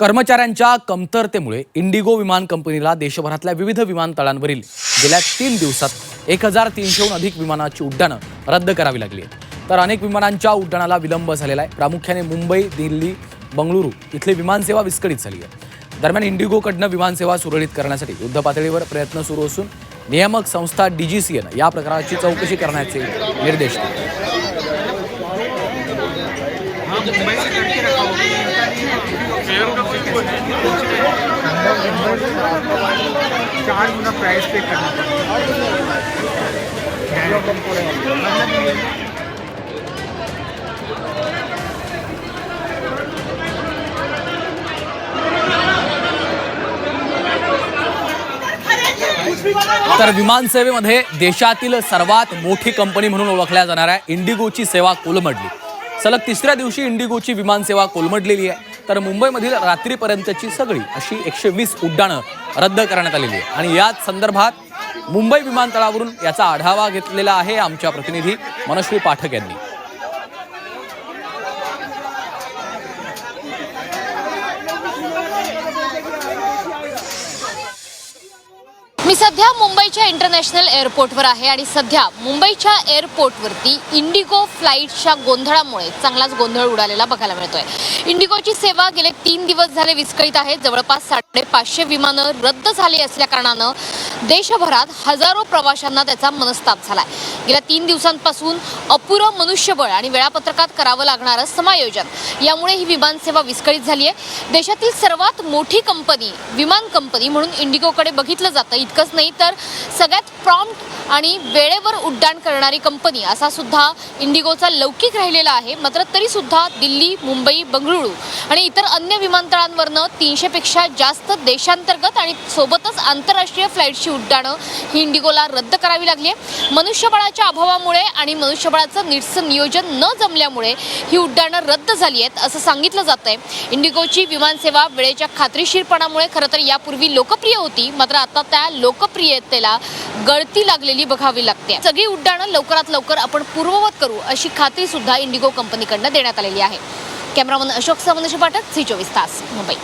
कर्मचाऱ्यांच्या कमतरतेमुळे इंडिगो विमान कंपनीला देशभरातल्या विविध विमानतळांवरील गेल्या 3 दिवसात 1300हून अधिक विमानाची उड्डाणं रद्द करावी लागली आहेत। तर अनेक विमानांच्या उड्डाणाला विलंब झालेला आहे। प्रामुख्याने मुंबई, दिल्ली, बंगळुरू इथली विमानसेवा विस्कळीत झाली आहे। दरम्यान इंडिगोकडनं विमानसेवा सुरळीत करण्यासाठी युद्धपातळीवर प्रयत्न सुरू असून नियामक संस्था DGCAनं या प्रकाराची चौकशी करण्याचे निर्देश दिले। चार्ज गुना प्राइस पे करना तर विमानसेवेमध्ये देशातील सर्वात मोठी कंपनी म्हणून ओळखल्या जाणाऱ्या इंडिगोची सेवा कोलमडली। सलग तिसऱ्या दिवशी इंडिगोची विमानसेवा कोलमडलेली आहे। तर मुंबईमधील रात्रीपर्यंतची सगळी अशी 120 उड्डाणं रद्द करण्यात आलेली आहे। आणि याच संदर्भात मुंबई विमानतळावरून याचा आढावा घेतलेला आहे आमच्या प्रतिनिधी मनश्री पाठक यांनी। मी सध्या मुंबईच्या इंटरनॅशनल एअरपोर्टवर आहे आणि सध्या मुंबईच्या एअरपोर्टवरती इंडिगो फ्लाईटच्या गोंधळामुळे चांगलाच गोंधळ उडालेला बघायला मिळतोय। इंडिगोची सेवा गेले 3 दिवस झाले विस्कळीत आहे। जवळपास 550 विमानं रद्द झाली असल्या कारणानं देशभरात हजारो प्रवाशांना त्याचा मनस्ताप झालाय। गेल्या 3 दिवसांपासून अपुरं मनुष्यबळ आणि वेळापत्रकात करावं लागणारं समायोजन यामुळे ही विमानसेवा विस्कळीत झाली आहे। देशातील सर्वात मोठी कंपनी विमान कंपनी म्हणून इंडिगोकडे बघितलं जातं। इतकंच नाही तर सगळ्यात प्रॉम्प्ट आणि वेळेवर उड्डाण करणारी कंपनी असा सुद्धा इंडिगोचा लौकिक राहिलेला आहे। मात्र तरी सुद्धा दिल्ली, मुंबई, बंगळुरू आणि इतर अन्य विमानतळांवरनं 300 पेक्षा जास्त देशांतर्गत आणि सोबतच आंतरराष्ट्रीय फ्लाईटची उड्डाणं ही इंडिगोला रद्द करावी लागली आहे। मनुष्यबळाच्या अभावामुळे आणि मनुष्यबळाचं नीटचं नियोजन न जमल्यामुळे ही उड्डाणं रद्द झाली आहेत असं सांगितलं जातंय। इंडिगोची विमानसेवा वेळेच्या खात्रीशीरपणामुळे खरं तर यापूर्वी लोकप्रिय होती, मात्र आता त्या लोकप्रियतेला गळती लागलेली बघावी लागते। सगळी उड्डाणं लवकरात लवकर आपण पूर्ववत करू अशी खात्री सुद्धा इंडिगो कंपनीकडनं देण्यात आलेली आहे। कॅमेरामन अशोक सह मनश्री पाठक, झी 24 तास, मुंबई।